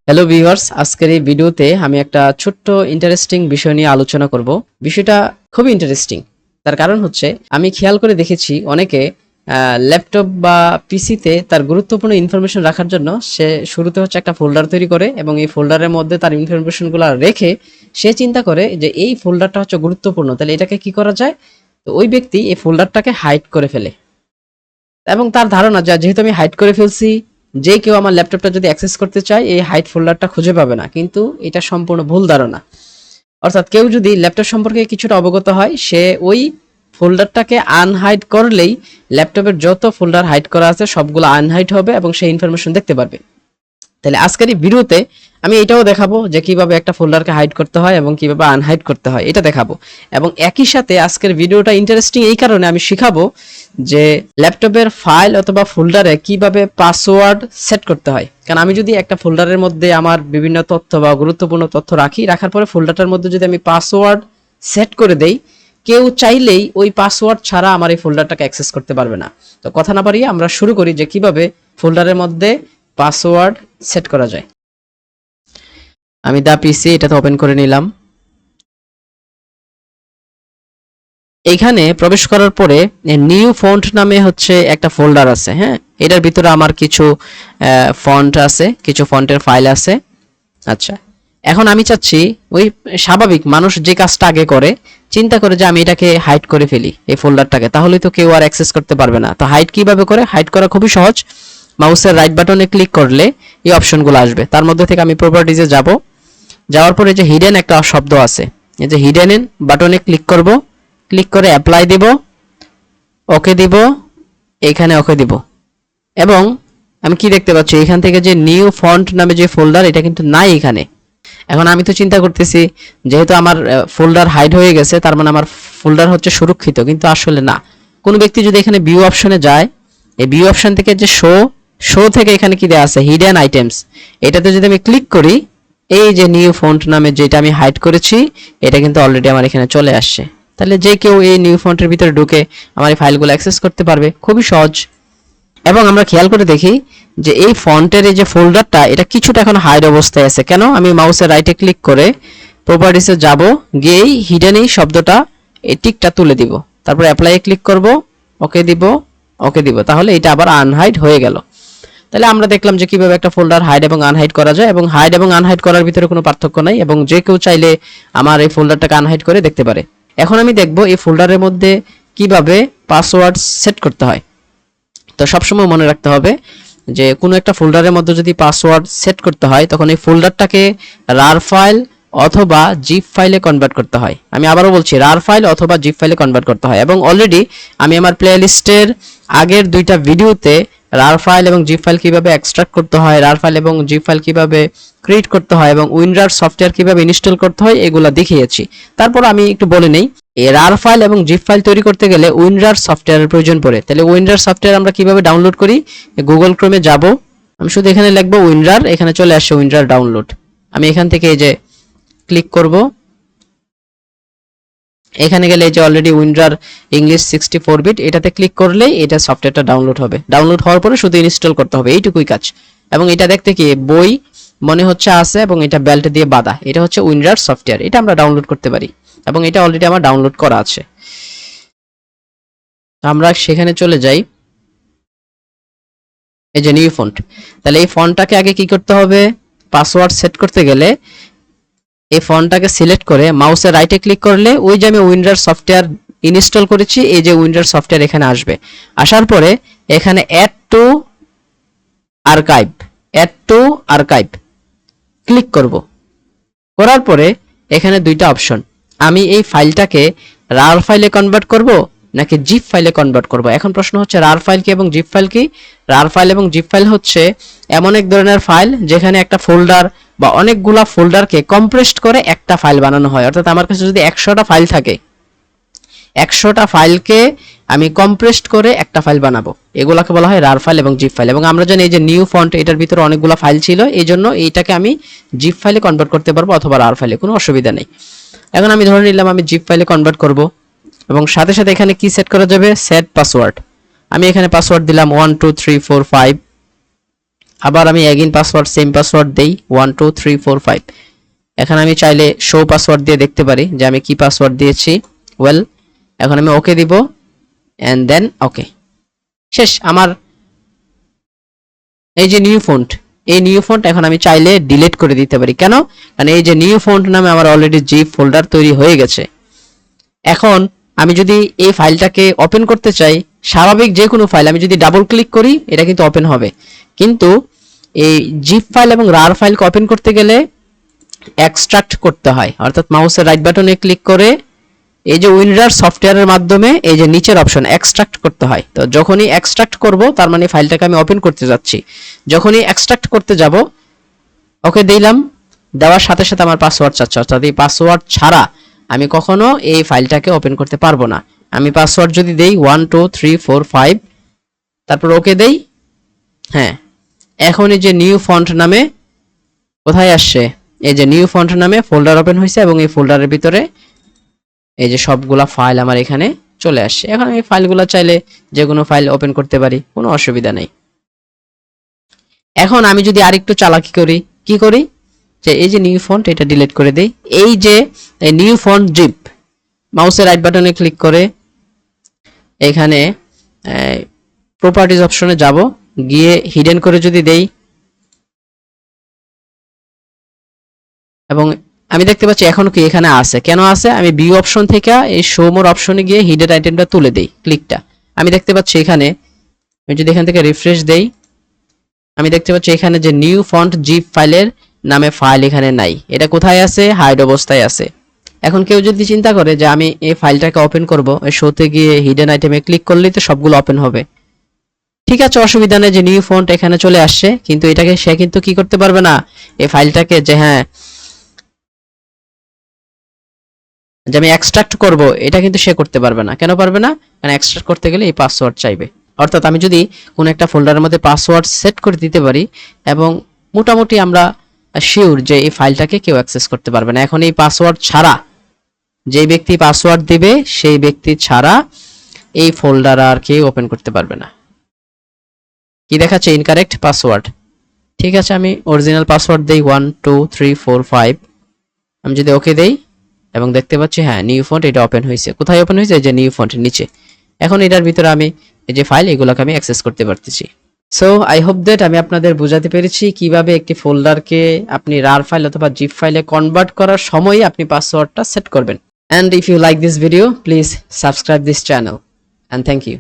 Hello viewers, আজকের এই ভিডিওতে আমি একটা ছোট্ট ইন্টারেস্টিং বিষয় নিয়ে আলোচনা করব। বিষয়টা খুবই ইন্টারেস্টিং। তার কারণ হচ্ছে আমি খেয়াল করে দেখেছি অনেকে ল্যাপটপ বা পিসিতে তার গুরুত্বপূর্ণ ইনফরমেশন রাখার জন্য সে শুরুতে হচ্ছে একটা ফোল্ডার তৈরি করে এবং এই ফোল্ডারের মধ্যে তার ইনফরমেশনগুলো রেখে সে চিন্তা করে যে এই ফোল্ডারটা হচ্ছে গুরুত্বপূর্ণ, তাহলে এটাকে কি করা যায়। তো ওই ব্যক্তি এই ফোল্ডারটাকে হাইড করে ফেলে এবং তার ধারণা যা যেহেতু আমি হাইড করে ফেলছি, যে কেউ আমার ল্যাপটপটা যদি অ্যাক্সেস করতে চায় এই হাইড ফোল্ডারটা খুঁজে পাবে না। কিন্তু এটা সম্পূর্ণ ভুল ধারণা। অর্থাৎ কেউ যদি ল্যাপটপ সম্পর্কে কিছুটা অবগত হয়, সে ওই ফোল্ডারটাকে আনহাইড করলেই ল্যাপটপের যত ফোল্ডার হাইড করা আছে সবগুলো আনহাইড হবে এবং সেই ইনফরমেশন দেখতে পারবে। তাহলে আজকের এই ভিডিওতে আমি এটাও দেখাবো যে কিভাবে একটা ফোল্ডারকে হাইড করতে হয় এবং কিভাবে আনহাইড করতে হয়, এটা দেখাবো। এবং একই সাথে আজকের ভিডিওটা ইন্টারেস্টিং এই কারণে আমি শিখাবো যে ল্যাপটপের ফাইল অথবা ফোল্ডারে কিভাবে পাসওয়ার্ড সেট করতে হয়। কারণ আমি যদি একটা ফোল্ডারের মধ্যে আমার বিভিন্ন তথ্য বা গুরুত্বপূর্ণ তথ্য রাখার পরে ফোল্ডারটার মধ্যে যদি আমি পাসওয়ার্ড সেট করে দেই, কেউ চাইলেই ওই পাসওয়ার্ড ছাড়া আমার এই ফোল্ডারটাকে অ্যাক্সেস করতে পারবে না। তো কথা না বাড়িয়ে আমরা শুরু করি যে কিভাবে ফোল্ডারের মধ্যে পাসওয়ার্ড সেট করা যায়। আমি দা পিসি এটাতে ওপেন করে নিলাম। এইখানে প্রবেশ করার পরে নিউ ফন্ট নামে হচ্ছে একটা ফোল্ডার আছে। হ্যাঁ, এটার ভিতরে আমার কিছু ফন্ট আছে, কিছু ফন্টের ফাইল আছে। আচ্ছা, এখন আমি চাচ্ছি ওই স্বাভাবিক মানুষ যে কাজটা আগে করে, চিন্তা করে যে আমি এটাকে হাইড করে ফেলি এই ফোল্ডারটাকে, তাহলে তো কেউ আর অ্যাক্সেস করতে পারবে না। তো হাইড কিভাবে করে? হাইড করা খুবই সহজ। মাউসের রাইট বাটনে ক্লিক করলে এই অপশনগুলো আসবে। তার মধ্যে থেকে আমি প্রপার্টিজে যাব। যাওয়ার পরে যে হিডেন একটা শব্দ আছে, এই যে হিডেন বাটনে ক্লিক করব। ক্লিক করে অ্যাপ্লাই দিব, ওকে দিব, এখানে ওকে দিব। এবং আমি কি দেখতে পাচ্ছি, এখান থেকে যে নিউ ফন্ট নামে যে ফোল্ডার, এটা কিন্তু নাই এখানে। এখন আমি তো চিন্তা করতেছি যেহেতু আমার ফোল্ডার হাইড হয়ে গেছে, তার মানে আমার ফোল্ডার হচ্ছে সুরক্ষিত, কিন্তু আসলে না। কোনো ব্যক্তি যদি এখানে ভিউ অপশনে যায়, এই ভিউ অপশন থেকে যে শো থেকে এখানে কি দেওয়া আছে, হিডেন আইটেমস, এটাতে যদি আমি ক্লিক করি, এই যে নিউ ফন্ট নামে যেটা আমি হাইড করেছি, এটা কিন্তু অলরেডি আমার এখানে চলে আসছে। তাহলে যে কেউ এই নিউ ফন্টের ভিতরে ঢুকে আমার এই ফাইলগুলো অ্যাক্সেস করতে পারবে, খুবই সহজ। এবং আমরা খেয়াল করে দেখি যে এই ফন্টের এই যে ফোল্ডারটা, এটা কিছুটা এখন হাইড অবস্থায় আছে। কেন? আমি মাউসের রাইটে ক্লিক করে প্রপার্টিসে যাব, গিয়েই হিডেন এই শব্দটা, এই টিকটা তুলে দিব, তারপর অ্যাপ্লাই ক্লিক করব, ওকে দিব, ওকে দিব, তাহলে এটা আবার আনহাইড হয়ে গেল। তাহলে আমরা দেখলাম যে কিভাবে একটা ফোল্ডার হাইড এবং আনহাইড করা যায়, এবং হাইড এবং আনহাইড করার ভিতরে কোনো পার্থক্য নাই, এবং যে কেউ চাইলে আমার এই ফোল্ডারটাকে আনহাইড করে দেখতে পারে। এখন আমি দেখব এই ফোল্ডারের মধ্যে কিভাবে পাসওয়ার্ড সেট করতে হয়। তো সবসময় মনে রাখতে হবে যে কোনো একটা ফোল্ডারের মধ্যে যদি পাসওয়ার্ড সেট করতে হয়, তখন এই ফোল্ডারটাকে রার ফাইল অথবা জিপ ফাইলে কনভার্ট করতে হয়। আমি আবারও বলছি, রার ফাইল অথবা জিপ ফাইলে কনভার্ট করতে হয়। এবং অলরেডি আমি আমার প্লেলিস্টের আগের দুইটা ভিডিওতে রার ফাইল এবং জিপ ফাইল কিভাবে এক্সট্রাক্ট করতে হয়, রার ফাইল এবং জিপ ফাইল কিভাবে ক্রিয়েট করতে হয়, এবং উইনরার সফটওয়্যার কিভাবে ইনস্টল করতে হয়, এগুলো দেখিয়েছি। তারপর আমি একটু বলে নেই, এই রার ফাইল এবং জিপ ফাইল তৈরি করতে গেলে উইনরার সফটওয়্যারের প্রয়োজন পড়ে। তাহলে উইনরার সফটওয়্যার আমরা কিভাবে ডাউনলোড করি? গুগল ক্রোমে যাব, আমি শুধু এখানে লিখবো উইনরার, এখানে চলে আসছে উইনরার ডাউনলোড। আমি এখান থেকে এই যে ক্লিক করব, এখানে গেলে এই যে অলরেডি উইনরার ইংলিশ 64 বিট, এটাতে ক্লিক করলেই এটা সফটওয়্যারটা ডাউনলোড হবে। ডাউনলোড হওয়ার পরে শুধু ইনস্টল করতে হবে, এইটুকুই কাজ। এবং এটা দেখতে কি বই মনে হচ্ছে আছে, এবং এটা বেল্ট দিয়ে বাঁধা, এটা হচ্ছে উইনরার সফটওয়্যার, এটা আমরা ডাউনলোড করতে পারি। এবং এটা অলরেডি আমার ডাউনলোড করা আছে। আমরা সেখানে চলে যাই, এই যে নিউ ফন্ট। তাহলে এই ফন্টটাকে আগে কি করতে হবে? পাসওয়ার্ড সেট করতে গেলে এই ফন্টটাকে সিলেক্ট করে মাউসের রাইটে ক্লিক করলে ওই যে আমি উইনরার সফটওয়্যার ইনস্টল করেছি, এই যে উইনরার সফটওয়্যার এখানে আসবে। আসার পরে এখানে অ্যাড টু আর্কাইভ ক্লিক করব। করার পরে এখানে দুইটা অপশন, আমি এই ফাইলটাকে রার ফাইলে কনভার্ট করব নাকি জিপ ফাইলে কনভার্ট করব। এখন প্রশ্ন হচ্ছে রার ফাইল কি এবং জিপ ফাইল কি? রার ফাইল এবং জিপ ফাইল হচ্ছে এমন এক ধরনের ফাইল যেখানে একটা ফোল্ডার বা অনেকগুলা ফোল্ডারকে কম্প্রেসড করে একটা ফাইল বানানো হয়। অর্থাৎ আমার কাছে যদি 100টা ফাইল থাকে, 100টা ফাইলকে আমি কম্প্রেসড করে একটা ফাইল বানাবো, এগুলাকে বলা হয় রার ফাইল এবং জিপ ফাইল। এবং আমরা জানি এই যে নিউ ফন্ট, এটার ভিতরে অনেকগুলো ফাইল ছিল, এই জন্য এইটাকে আমি জিপ ফাইলে কনভার্ট করতে পারবো অথবা রার ফাইলে, কোনো অসুবিধা নেই। এখন আমি ধরে নিলাম আমি জিপ ফাইলে কনভার্ট করব, এবং সাথে সাথে এখানে কি সেট করা যাবে? Set password. আমি এখানে পাসওয়ার্ড দিলাম 1 2 3 4 5। আবার আমি অ্যাগেইন পাসওয়ার্ড সেম পাসওয়ার্ড দেই 1 2 3 4 5। এখন আমি চাইলে শো পাসওয়ার্ড দিয়ে দেখতে পারি যে আমি কি পাসওয়ার্ড দিয়েছি। ওয়েল, এখন আমি ওকে দিব এন্ড দেন ওকে। শেষ আমার এই যে নিউ ফন্ট, এই নিউ ফন্ট এখন আমি চাইলে ডিলিট করে দিতে পারি। কেন? কারণ এই যে নিউ ফন্ট নামে আমার অলরেডি জিপ ফোল্ডার তৈরি হয়ে গেছে। এখন আমি যদি এই ফাইলটাকে ওপেন করতে চাই, স্বাভাবিক যে কোনো ফাইল আমি যদি ডাবল ক্লিক করি এটা কিন্তু ওপেন হবে, কিন্তু এই জিপ ফাইল এবং রার ফাইলকে ওপেন করতে গেলে এক্সট্রাক্ট করতে হয়। অর্থাৎ মাউসের রাইট বাটনে ক্লিক করে এই যে উইনরার সফটওয়্যারের মাধ্যমে এই যে নিচের অপশন এক্সট্রাক্ট করতে হয়। তো যখনই এক্সট্রাক্ট করব তার মানে ফাইলটাকে আমি ওপেন করতে যাচ্ছি। যখনই এক্সট্রাক্ট করতে যাব ওকে দিলাম, দেওয়ার সাথে সাথে আমার পাসওয়ার্ড চাচ্ছে। অর্থাৎ এই পাসওয়ার্ড ছাড়া আমি কখনো এই ফাইলটাকে ওপেন করতে পারবো না। আমি পাসওয়ার্ড যদি দেই 1 2 3 4 5, তারপর ওকে দেই। হ্যাঁ, এখন এই যে নিউ ফন্ট নামে কোথায় আসছে, এই যে নিউ ফন্ট নামে ফোল্ডার ওপেন হয়েছে এবং এই ফোল্ডারের ভিতরে এই যে সবগুলা ফাইল আমার এখানে চলে আসছে। এখন আমি ফাইলগুলো চাইলে যে কোনো ফাইল ওপেন করতে পারি, কোনো অসুবিধা নেই। এখন আমি যদি আরেকটু চালাকি করি, কি করি, যে এই যে নিউ ফন্ট এটা ডিলিট করে দেই। এই যে নিউ ফন্ট জিপ, মাউসের রাইট বাটনে ক্লিক করে এখানে প্রপার্টিজ অপশনে যাব, গিয়ে হিডেন করে যদি দেই এবং আমি দেখতে পাচ্ছি এখন কি এখানে আছে। কেন আছে? আমি ভিউ অপশন থেকে এই শো মোর অপশনে গিয়ে হিডেন আইটেমটা তুলে দেই, ক্লিকটা আমি দেখতে পাচ্ছি এখানে। আমি যদি এখান থেকে রিফ্রেশ দেই আমি দেখতে পাচ্ছি এখানে যে নিউ ফন্ট জিপ ফাইলের নামে ফাইল এখানে নাই। এটা কোথায় আছে? হাইড অবস্থায় আছে। এখন কেউ যদি চিন্তা করে যে আমি এই ফাইলটাকে ওপেন করব, এই শোতে গিয়ে হিডেন আইটেমে ক্লিক করলেই তো সবগুলো ওপেন হবে। ঠিক আছে, অসুবিধা নেই যে নিউ ফন্ট এখানে চলে আসছে, কিন্তু এটাকে সে কিন্তু কি করতে পারবে না, এই ফাইলটাকে যে হ্যাঁ যে আমি এক্সট্রাক্ট করব এটা কিন্তু সে করতে পারবে না। কেন পারবে না? কারণ এক্সট্রাক্ট করতে গেলে এই পাসওয়ার্ড চাইবে। অর্থাৎ আমি যদি কোনো একটা ফোল্ডারের মধ্যে পাসওয়ার্ড সেট করে দিতে পারি এবং মোটামুটি আমরা শিওর যে এই ফাইলটাকে কেউ অ্যাক্সেস করতে পারবে না। এখন এই পাসওয়ার্ড ছাড়া, যে ব্যক্তি পাসওয়ার্ড দিবে সেই ব্যক্তি ছাড়া এই ফোল্ডার আর কেউ ওপেন করতে পারবে না। কি দেখাচ্ছে? Incorrect password. ঠিক আছে, আমি অরিজিনাল পাসওয়ার্ড দেই 1 2 3 4 5। আমি যদি ওকে দেই এবং দেখতে পাচ্ছি হ্যাঁ নিউ ফন্ট এটা ওপেন হয়েছে। কোথায় ওপেন হয়েছে? যে নিউ ফন্টের নিচে। এখন এটার ভিতরে আমি এই যে ফাইল এগুলোকে আমি অ্যাক্সেস করতে পারতেছি। সো আই হোপ দ্যাট আমি আপনাদের বোঝাতে পেরেছি কিভাবে একটি ফোল্ডারকে আপনি রার ফাইল অথবা জিপ ফাইলে কনভার্ট করার সময় আপনি পাসওয়ার্ডটা সেট করবেন। And if you like this video, please subscribe this channel and thank you.